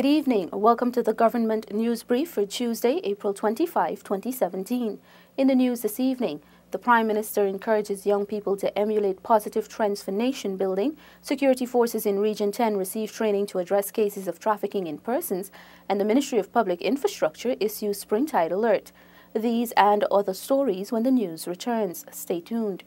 Good evening. Welcome to the Government News Brief for Tuesday, April 25, 2017. In the news this evening, the Prime Minister encourages young people to emulate positive trends for nation building. Security forces in Region 10 receive training to address cases of trafficking in persons, and the Ministry of Public Infrastructure issues springtide alert. These and other stories when the news returns. Stay tuned.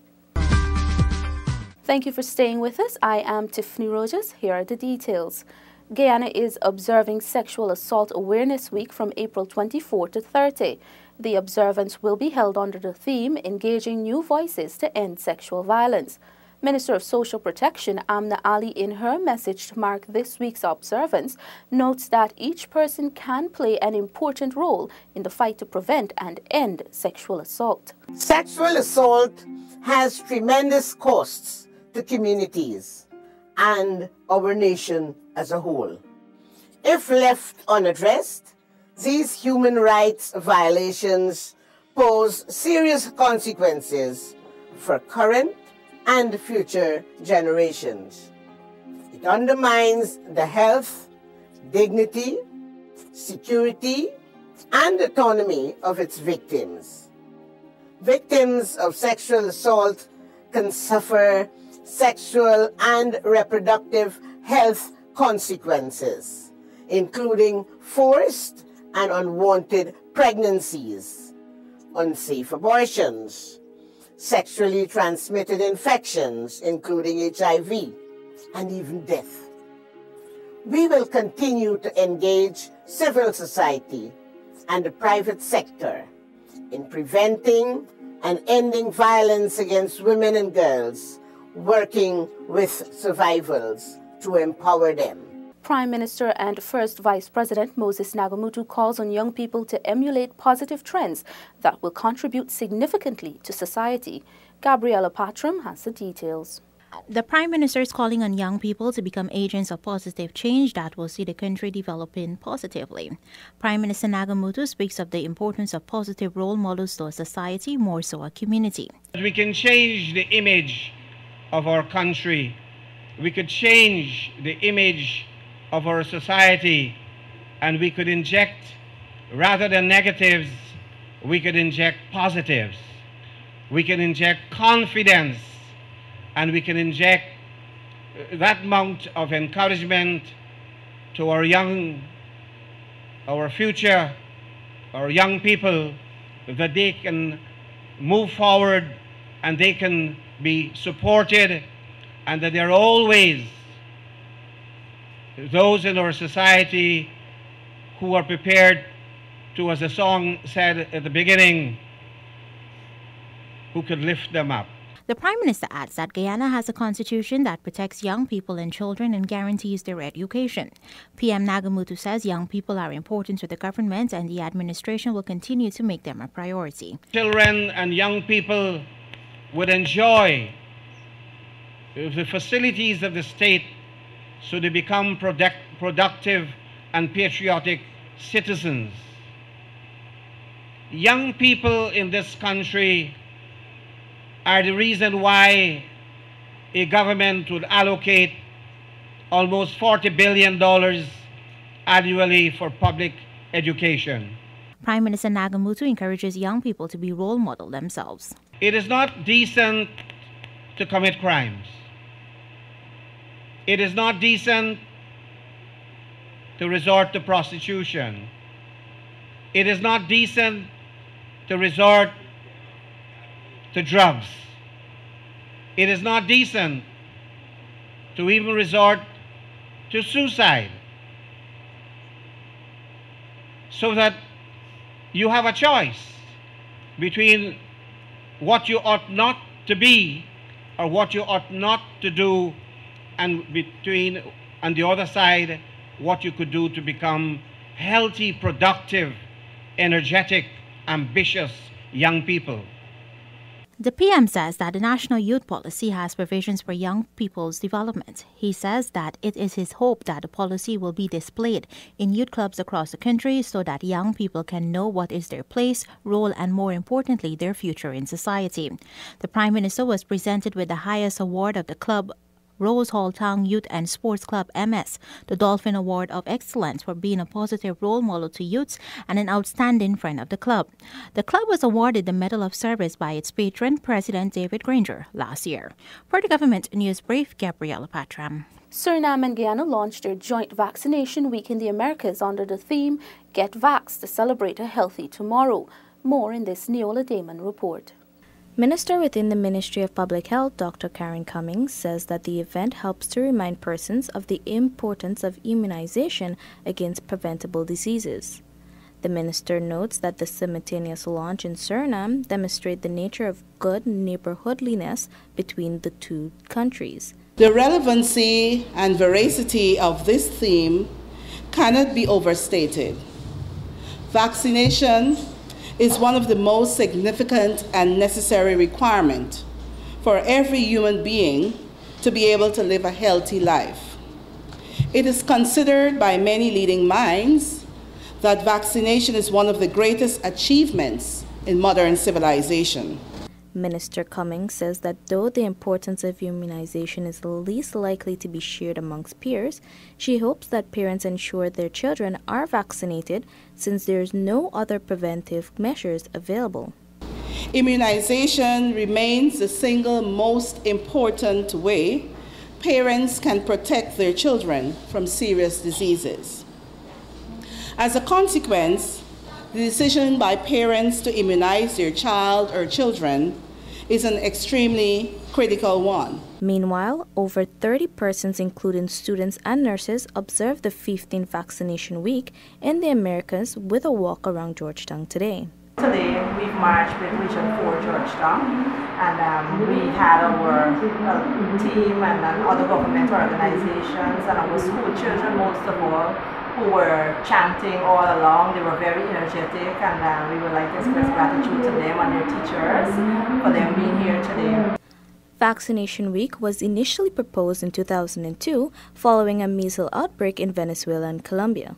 Thank you for staying with us. I am Tiffany Rogers. Here are the details. Guyana is observing Sexual Assault Awareness Week from April 24 to 30. The observance will be held under the theme Engaging New Voices to End Sexual Violence. Minister of Social Protection Amna Ali, in her message to mark this week's observance, notes that each person can play an important role in the fight to prevent and end sexual assault. Sexual assault has tremendous costs to communities and our nation as a whole. If left unaddressed, these human rights violations pose serious consequences for current and future generations. It undermines the health, dignity, security, and autonomy of its victims. Victims of sexual assault can suffer sexual and reproductive health consequences, including forced and unwanted pregnancies, unsafe abortions, sexually transmitted infections, including HIV, and even death. We will continue to engage civil society and the private sector in preventing and ending violence against women and girls, working with survivors to empower them. Prime Minister and First Vice President Moses Nagamutu calls on young people to emulate positive trends that will contribute significantly to society. Gabriella Patram has the details. The Prime Minister is calling on young people to become agents of positive change that will see the country developing positively. Prime Minister Nagamutu speaks of the importance of positive role models to a society, more so a community. We can change the image of our country. We could change the image of our society, and we could inject, rather than negatives, we could inject positives. We can inject confidence, and we can inject that amount of encouragement to our future, our young people, that they can move forward and they can be supported, and that there are always those in our society who are prepared to, as the song said at the beginning, who could lift them up. The Prime Minister adds that Guyana has a constitution that protects young people and children and guarantees their education. PM Nagamutu says young people are important to the government and the administration will continue to make them a priority. Children and young people would enjoy the facilities of the state, so they become productive and patriotic citizens. Young people in this country are the reason why a government would allocate almost $40 billion annually for public education. Prime Minister Nagamutu encourages young people to be role model themselves. It is not decent to commit crimes. It is not decent to resort to prostitution. It is not decent to resort to drugs. It is not decent to even resort to suicide. So that you have a choice between what you ought not to be or what you ought not to do, and between, on the other side, what you could do to become healthy, productive, energetic, ambitious young people. The PM says that the National Youth Policy has provisions for young people's development. He says that it is his hope that the policy will be displayed in youth clubs across the country so that young people can know what is their place, role, and more importantly, their future in society. The Prime Minister was presented with the highest award of the club Rose Hall Town Youth and Sports Club MS the Dolphin Award of Excellence for being a positive role model to youths and an outstanding friend of the club. The club was awarded the Medal of Service by its patron, President David Granger, last year. For the Government News Brief, Gabriella Patram. Suriname and Guyana launched their joint vaccination week in the Americas under the theme Get Vaxxed to celebrate a healthy tomorrow. More in this Neola Damon report. Minister within the Ministry of Public Health, Dr. Karen Cummings, says that the event helps to remind persons of the importance of immunization against preventable diseases. The minister notes that the simultaneous launch in Suriname demonstrates the nature of good neighborhoodliness between the two countries. The relevancy and veracity of this theme cannot be overstated. Vaccination is one of the most significant and necessary requirements for every human being to be able to live a healthy life. It is considered by many leading minds that vaccination is one of the greatest achievements in modern civilization. Minister Cummings says that though the importance of immunization is least likely to be shared amongst peers, she hopes that parents ensure their children are vaccinated since there is no other preventive measures available. Immunization remains the single most important way parents can protect their children from serious diseases. As a consequence, the decision by parents to immunize their child or children is an extremely critical one. Meanwhile, over 30 persons, including students and nurses, observed the 15th vaccination week in the Americas with a walk around Georgetown today. Today, we've marched with Region 4 Georgetown, and we had our team and other government organizations and our school children, most of all, who were chanting all along. They were very energetic, and we would like to express gratitude to them and their teachers for them being here today. Vaccination Week was initially proposed in 2002 following a measles outbreak in Venezuela and Colombia.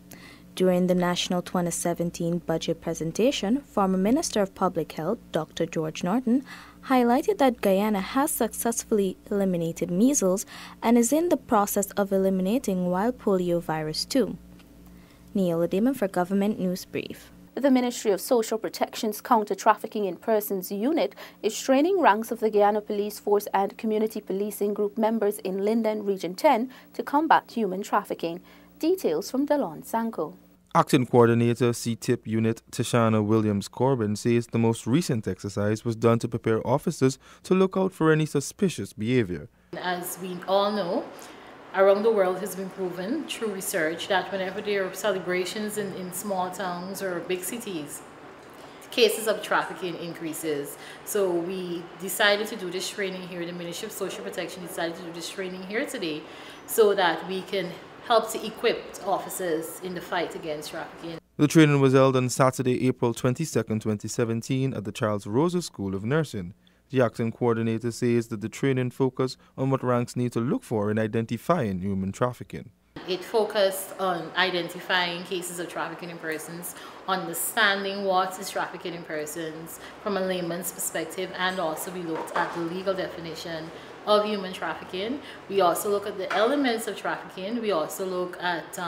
During the national 2017 budget presentation, former Minister of Public Health, Dr. George Norton, highlighted that Guyana has successfully eliminated measles and is in the process of eliminating wild polio virus too. Neola Damon for Government News Brief. The Ministry of Social Protection's Counter-Trafficking in Persons Unit is training ranks of the Guyana Police Force and Community Policing Group members in Linden Region 10 to combat human trafficking. Details from Delon Sanko. Acting Coordinator CTIP Unit Tashana Williams-Corbin says the most recent exercise was done to prepare officers to look out for any suspicious behavior. As we all know, around the world has been proven through research that whenever there are celebrations in small towns or big cities, cases of trafficking increases. So we decided to do this training here. The Ministry of Social Protection decided to do this training here today so that we can help to equip officers in the fight against trafficking. The training was held on Saturday, April 22, 2017 at the Charles Rosa School of Nursing. The acting coordinator says that the training focused on what ranks need to look for in identifying human trafficking. It focused on identifying cases of trafficking in persons, understanding what is trafficking in persons from a layman's perspective, and also we looked at the legal definition of human trafficking. We also look at the elements of trafficking. We also look at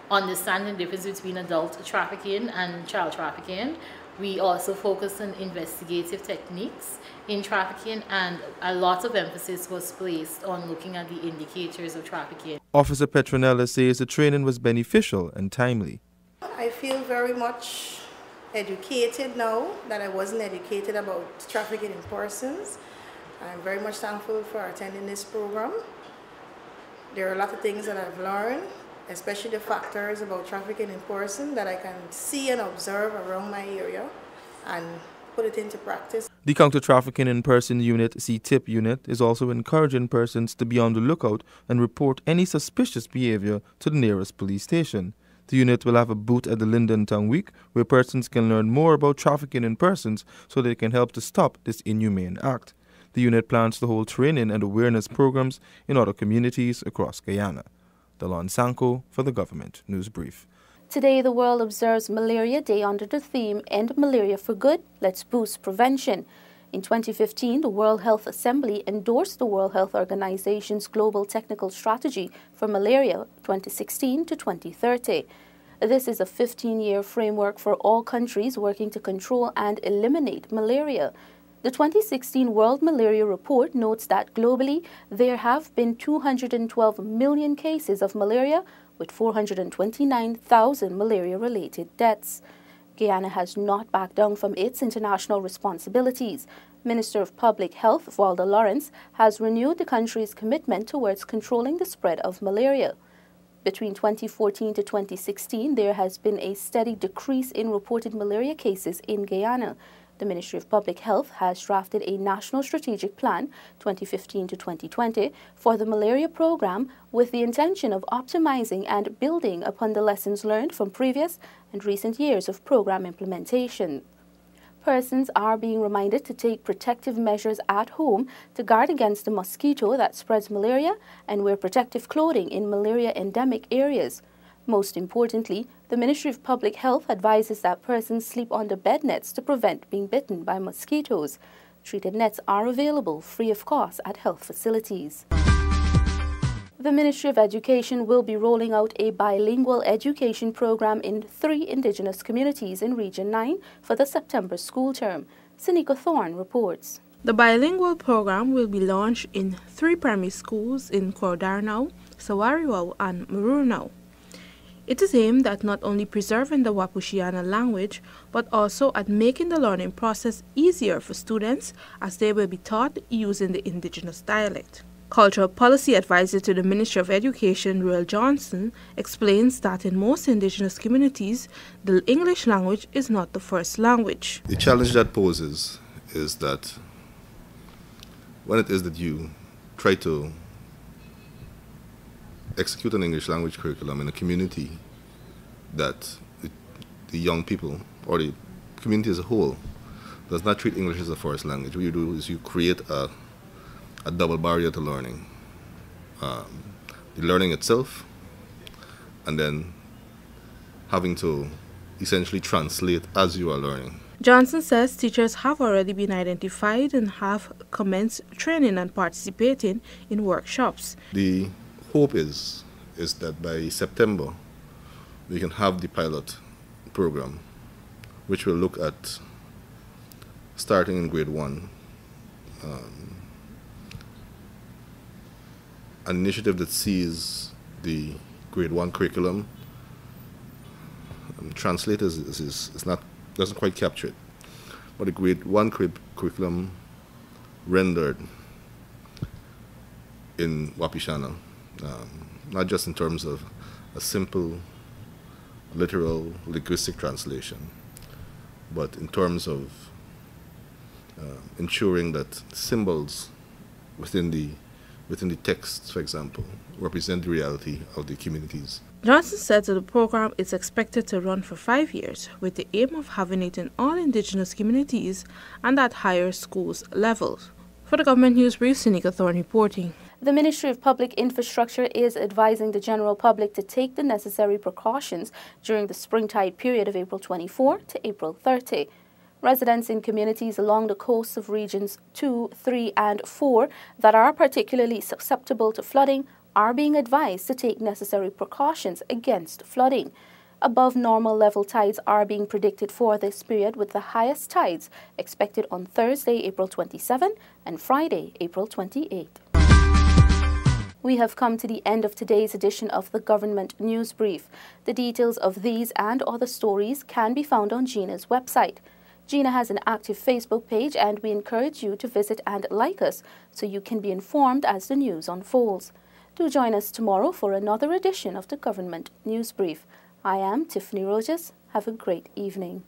understanding the difference between adult trafficking and child trafficking. We also focus on investigative techniques in trafficking, and a lot of emphasis was placed on looking at the indicators of trafficking. Officer Petronella says the training was beneficial and timely. I feel very much educated now that I wasn't educated about trafficking in persons. I'm very much thankful for attending this program. There are a lot of things that I've learned, especially the factors about trafficking in person that I can see and observe around my area and put it into practice. The Counter-Trafficking in Person Unit, CTIP Unit, is also encouraging persons to be on the lookout and report any suspicious behavior to the nearest police station. The unit will have a booth at the Linden Town Week where persons can learn more about trafficking in persons so they can help to stop this inhumane act. The unit plans to hold training and awareness programs in other communities across Guyana. Delon Sanko for the Government News Brief. Today, the world observes Malaria Day under the theme End Malaria for Good, Let's Boost Prevention. In 2015, the World Health Assembly endorsed the World Health Organization's Global Technical Strategy for Malaria 2016 to 2030. This is a 15-year framework for all countries working to control and eliminate malaria. The 2016 World Malaria Report notes that globally there have been 212 million cases of malaria with 429,000 malaria-related deaths. Guyana has not backed down from its international responsibilities. Minister of Public Health, Walda Lawrence, has renewed the country's commitment towards controlling the spread of malaria. Between 2014 to 2016, there has been a steady decrease in reported malaria cases in Guyana. The Ministry of Public Health has drafted a National Strategic Plan 2015 to 2020 for the malaria program with the intention of optimizing and building upon the lessons learned from previous and recent years of program implementation. Persons are being reminded to take protective measures at home to guard against the mosquito that spreads malaria and wear protective clothing in malaria endemic areas. Most importantly, the Ministry of Public Health advises that persons sleep under bed nets to prevent being bitten by mosquitoes. Treated nets are available free of cost at health facilities. The Ministry of Education will be rolling out a bilingual education program in 3 indigenous communities in Region 9 for the September school term. Sinika Thorne reports. The bilingual program will be launched in 3 primary schools in Cordarnau, Sawariwau, and Marunau. It is aimed at not only preserving the Wapushiana language, but also at making the learning process easier for students as they will be taught using the indigenous dialect. Cultural Policy Advisor to the Ministry of Education, Ruel Johnson, explains that in most indigenous communities, the English language is not the first language. The challenge that poses is that when it is that you try to execute an English language curriculum in a community that the young people or the community as a whole does not treat English as a first language, what you do is you create a double barrier to learning. The learning itself and then having to essentially translate as you are learning. Johnson says teachers have already been identified and have commenced training and participating in workshops. The hope is that by September we can have the pilot program, which will look at starting in grade 1, an initiative that sees the grade 1 curriculum. Translators doesn't quite capture it, but the grade 1 curriculum rendered in Wapishana. Not just in terms of a simple, literal, linguistic translation, but in terms of ensuring that symbols within the text, for example, represent the reality of the communities. Johnson said that the program is expected to run for 5 years with the aim of having it in all indigenous communities and at higher schools levels. For the Government News Brief, Sinika Thorne reporting. The Ministry of Public Infrastructure is advising the general public to take the necessary precautions during the springtide period of April 24 to April 30. Residents in communities along the coasts of Regions 2, 3, and 4 that are particularly susceptible to flooding are being advised to take necessary precautions against flooding. Above normal level tides are being predicted for this period, with the highest tides expected on Thursday, April 27 and Friday, April 28. We have come to the end of today's edition of the Government News Brief. The details of these and other stories can be found on GINA's website. GINA has an active Facebook page, and we encourage you to visit and like us so you can be informed as the news unfolds. Do join us tomorrow for another edition of the Government News Brief. I am Tiffany Rogers. Have a great evening.